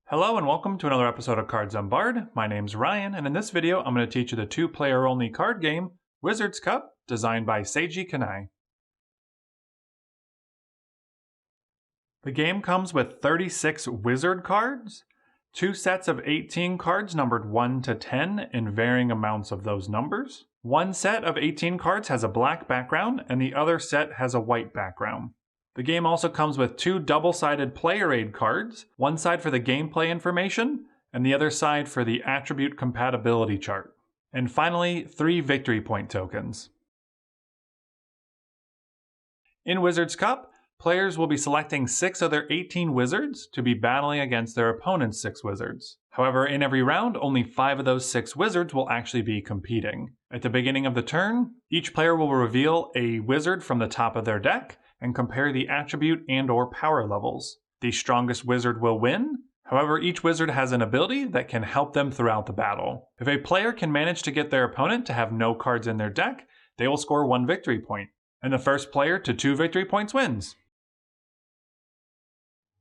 Hello and welcome to another episode of Cards Unbarred. My name's Ryan, and in this video I'm going to teach you the two-player only card game, Wizard's Cup, designed by Seiji Kanai. The game comes with 36 wizard cards, two sets of 18 cards numbered 1 to 10 in varying amounts of those numbers. One set of 18 cards has a black background and the other set has a white background. The game also comes with two double-sided player aid cards, one side for the gameplay information, and the other side for the attribute compatibility chart. And finally, 3 victory point tokens. In Wizard's Cup, players will be selecting 6 of their 18 wizards to be battling against their opponent's 6 wizards. However, in every round, only 5 of those 6 wizards will actually be competing. At the beginning of the turn, each player will reveal a wizard from the top of their deck, and compare the attribute and/or power levels. The strongest wizard will win. However, each wizard has an ability that can help them throughout the battle. If a player can manage to get their opponent to have no cards in their deck, they will score 1 victory point, and the first player to 2 victory points wins.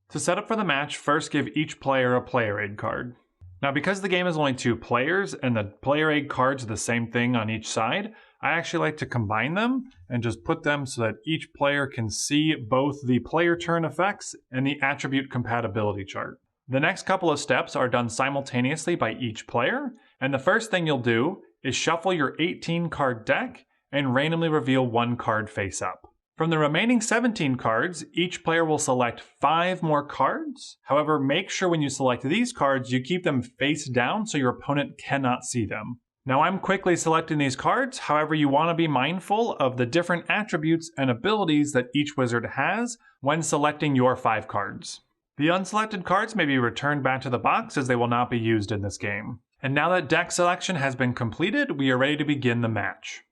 To set up for the match, first give each player a player aid card. Now, because the game is only 2 players and the player aid cards are the same thing on each side, I actually like to combine them and just put them so that each player can see both the player turn effects and the attribute compatibility chart. The next couple of steps are done simultaneously by each player, and the first thing you'll do is shuffle your 18 card deck and randomly reveal 1 card face up. From the remaining 17 cards, each player will select 5 more cards. However, make sure when you select these cards, you keep them face down so your opponent cannot see them. Now I'm quickly selecting these cards, however you want to be mindful of the different attributes and abilities that each wizard has when selecting your 5 cards. The unselected cards may be returned back to the box as they will not be used in this game. And now that deck selection has been completed, we are ready to begin the match.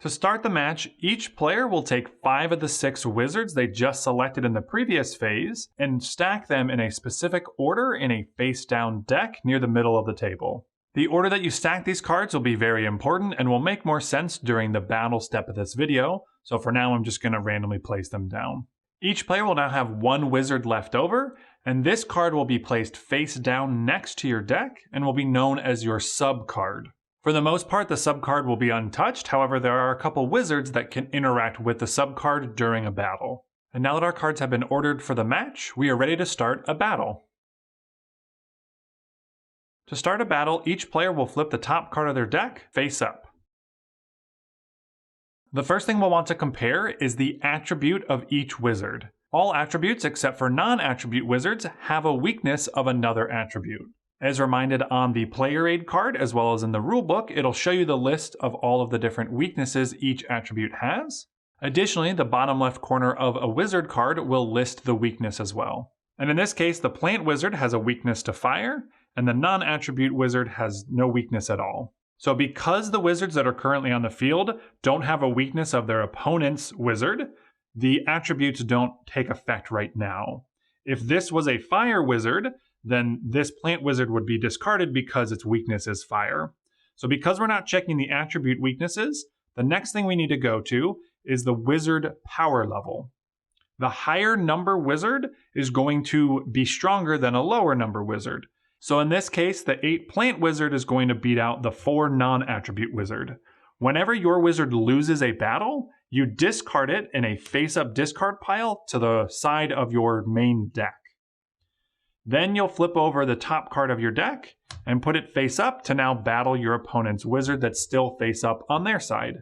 To start the match, each player will take 5 of the 6 wizards they just selected in the previous phase and stack them in a specific order in a face-down deck near the middle of the table. The order that you stack these cards will be very important and will make more sense during the battle step of this video, so for now I'm just going to randomly place them down. Each player will now have 1 wizard left over, and this card will be placed face down next to your deck and will be known as your sub-card. For the most part, the sub-card will be untouched, however there are a couple wizards that can interact with the sub-card during a battle. And now that our cards have been ordered for the match, we are ready to start a battle. To start a battle, each player will flip the top card of their deck face up. The first thing we'll want to compare is the attribute of each wizard. All attributes except for non-attribute wizards have a weakness of another attribute. As reminded on the player aid card, as well as in the rulebook, it'll show you the list of all of the different weaknesses each attribute has. Additionally, the bottom left corner of a wizard card will list the weakness as well. And in this case, the plant wizard has a weakness to fire, and the non-attribute wizard has no weakness at all. So because the wizards that are currently on the field don't have a weakness of their opponent's wizard, the attributes don't take effect right now. If this was a fire wizard, then this plant wizard would be discarded because its weakness is fire. So because we're not checking the attribute weaknesses, the next thing we need to go to is the wizard power level. The higher number wizard is going to be stronger than a lower number wizard. So in this case, the 8 plant wizard is going to beat out the 4 non-attribute wizard. Whenever your wizard loses a battle, you discard it in a face-up discard pile to the side of your main deck. Then you'll flip over the top card of your deck and put it face up to now battle your opponent's wizard that's still face up on their side.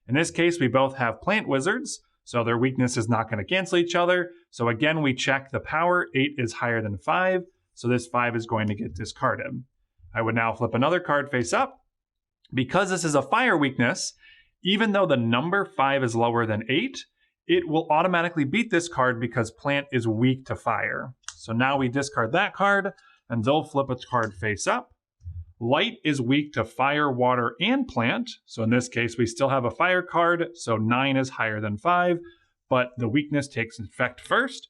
In this case, we both have plant wizards, so their weakness is not going to cancel each other. So again, we check the power. 8 is higher than 5, so this 5 is going to get discarded. I would now flip another card face up. Because this is a fire weakness, even though the number 5 is lower than 8, it will automatically beat this card because plant is weak to fire. So now we discard that card, and they'll flip a card face up. Light is weak to fire, water, and plant. So in this case, we still have a fire card, so 9 is higher than 5, but the weakness takes effect first.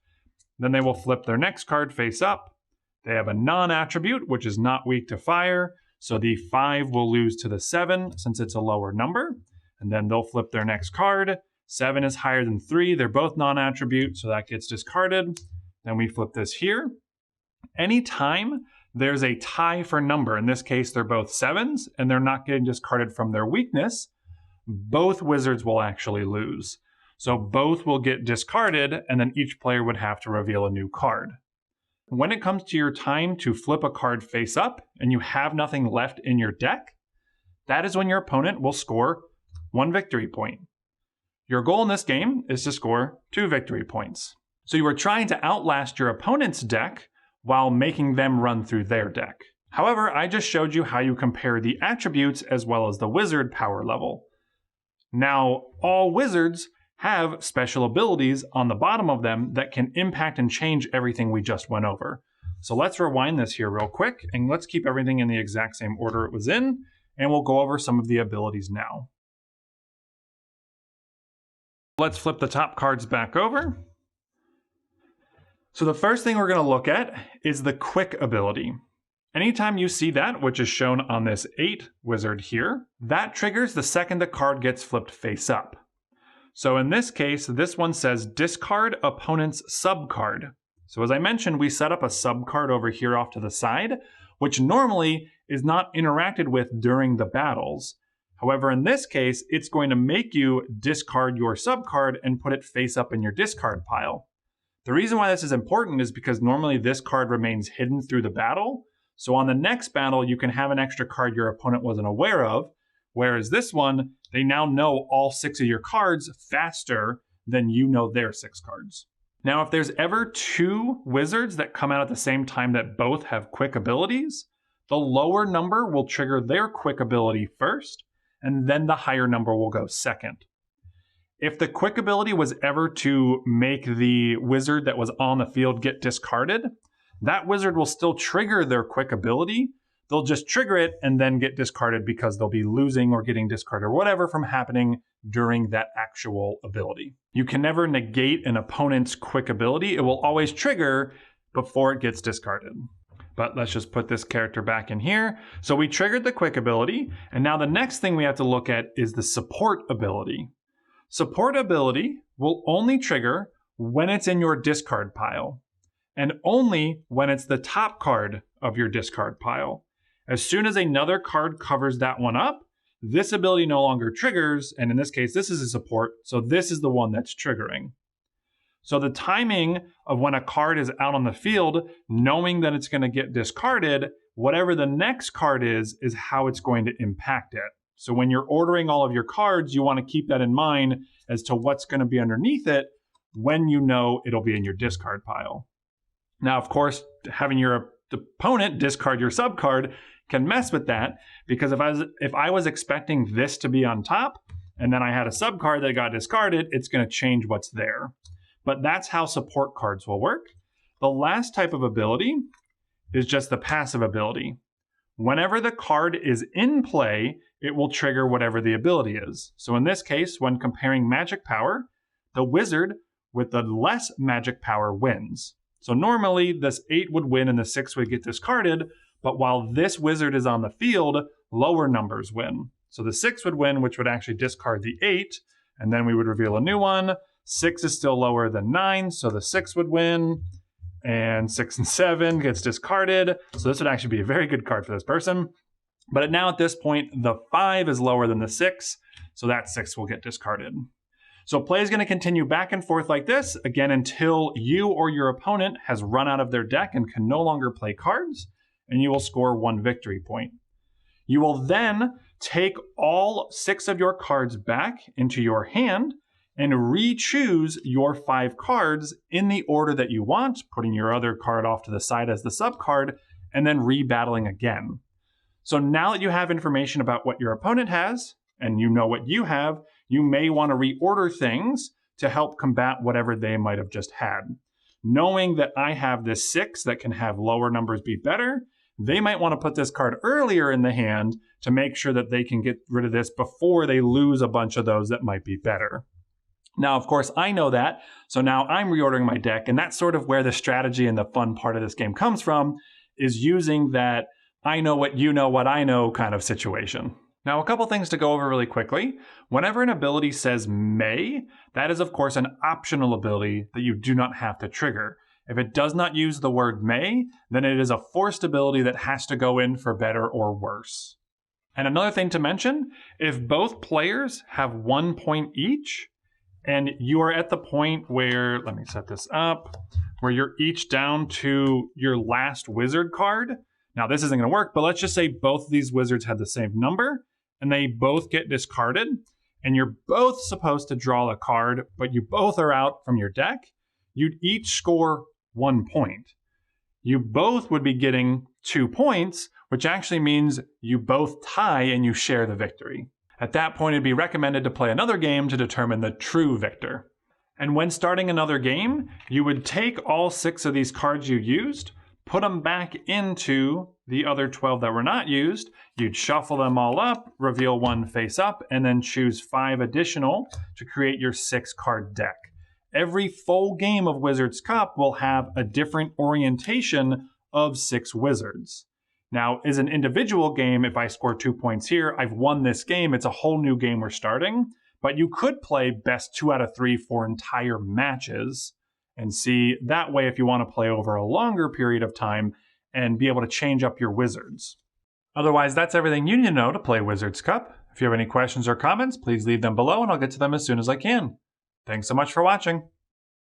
Then they will flip their next card face up. They have a non-attribute, which is not weak to fire, so the 5 will lose to the 7 since it's a lower number. And then they'll flip their next card. 7 is higher than 3. They're both non-attribute, so that gets discarded. Then we flip this here. Anytime there's a tie for number, in this case they're both 7s and they're not getting discarded from their weakness, both wizards will actually lose. So both will get discarded and then each player would have to reveal a new card. When it comes to your time to flip a card face up and you have nothing left in your deck, that is when your opponent will score 1 victory point. Your goal in this game is to score 2 victory points. So you are trying to outlast your opponent's deck while making them run through their deck. However, I just showed you how you compare the attributes as well as the wizard power level. Now, all wizards have special abilities on the bottom of them that can impact and change everything we just went over. So let's rewind this here real quick and let's keep everything in the exact same order it was in, and we'll go over some of the abilities now. Let's flip the top cards back over. So the first thing we're going to look at is the quick ability. Anytime you see that, which is shown on this 8 wizard here, that triggers the second the card gets flipped face up. So in this case, this one says discard opponent's subcard. So as I mentioned, we set up a subcard over here off to the side, which normally is not interacted with during the battles. However, in this case, it's going to make you discard your subcard and put it face up in your discard pile. The reason why this is important is because normally this card remains hidden through the battle. So on the next battle, you can have an extra card your opponent wasn't aware of, whereas this one, they now know all 6 of your cards faster than you know their 6 cards. Now, if there's ever 2 wizards that come out at the same time that both have quick abilities, the lower number will trigger their quick ability first, and then the higher number will go second. If the quick ability was ever to make the wizard that was on the field get discarded, that wizard will still trigger their quick ability. They'll just trigger it and then get discarded because they'll be losing or getting discarded or whatever from happening during that actual ability. You can never negate an opponent's quick ability. It will always trigger before it gets discarded. But let's just put this character back in here. So we triggered the quick ability, and now the next thing we have to look at is the support ability. Support ability will only trigger when it's in your discard pile, and only when it's the top card of your discard pile. As soon as another card covers that one up, this ability no longer triggers, and in this case, this is a support, so this is the one that's triggering. So the timing of when a card is out on the field, knowing that it's going to get discarded, whatever the next card is how it's going to impact it. So when you're ordering all of your cards, you want to keep that in mind as to what's going to be underneath it when you know it'll be in your discard pile. Now, of course, having your opponent discard your subcard can mess with that, because if I was expecting this to be on top and then I had a subcard that got discarded, it's going to change what's there. But that's how support cards will work. The last type of ability is just the passive ability. Whenever the card is in play, it will trigger whatever the ability is. So in this case, when comparing magic power, the wizard with the less magic power wins. So normally this 8 would win and the 6 would get discarded, but while this wizard is on the field, lower numbers win. So the 6 would win, which would actually discard the 8, and then we would reveal a new one. 6 is still lower than 9, so the 6 would win, and 6 and 7 gets discarded. So this would actually be a very good card for this person. But now at this point, the 5 is lower than the 6, so that 6 will get discarded. So play is going to continue back and forth like this, again, until you or your opponent has run out of their deck and can no longer play cards, and you will score 1 victory point. You will then take all 6 of your cards back into your hand and re-choose your 5 cards in the order that you want, putting your other card off to the side as the sub-card, and then re-battling again. So now that you have information about what your opponent has, and you know what you have, you may want to reorder things to help combat whatever they might have just had. Knowing that I have this 6 that can have lower numbers be better, they might want to put this card earlier in the hand to make sure that they can get rid of this before they lose a bunch of those that might be better. Now, of course, I know that, so now I'm reordering my deck, and that's sort of where the strategy and the fun part of this game comes from, is using that I know what you know what I know kind of situation. Now, a couple things to go over really quickly. Whenever an ability says may, that is, of course, an optional ability that you do not have to trigger. If it does not use the word may, then it is a forced ability that has to go in for better or worse. And another thing to mention, if both players have 1 point each, and you are at the point where, let me set this up, where you're each down to your last wizard card. Now this isn't going to work, but let's just say both of these wizards had the same number, and they both get discarded, and you're both supposed to draw a card, but you both are out from your deck. You'd each score 1 point. You both would be getting 2 points, which actually means you both tie and you share the victory. At that point, it'd be recommended to play another game to determine the true victor. And when starting another game, you would take all 6 of these cards you used, put them back into the other 12 that were not used, you'd shuffle them all up, reveal 1 face up, and then choose 5 additional to create your 6-card deck. Every full game of Wizard's Cup will have a different orientation of 6 wizards. Now, as an individual game, if I score 2 points here, I've won this game. It's a whole new game we're starting. But you could play best 2 out of 3 for entire matches and see that way if you want to play over a longer period of time and be able to change up your wizards. Otherwise, that's everything you need to know to play Wizard's Cup. If you have any questions or comments, please leave them below and I'll get to them as soon as I can. Thanks so much for watching.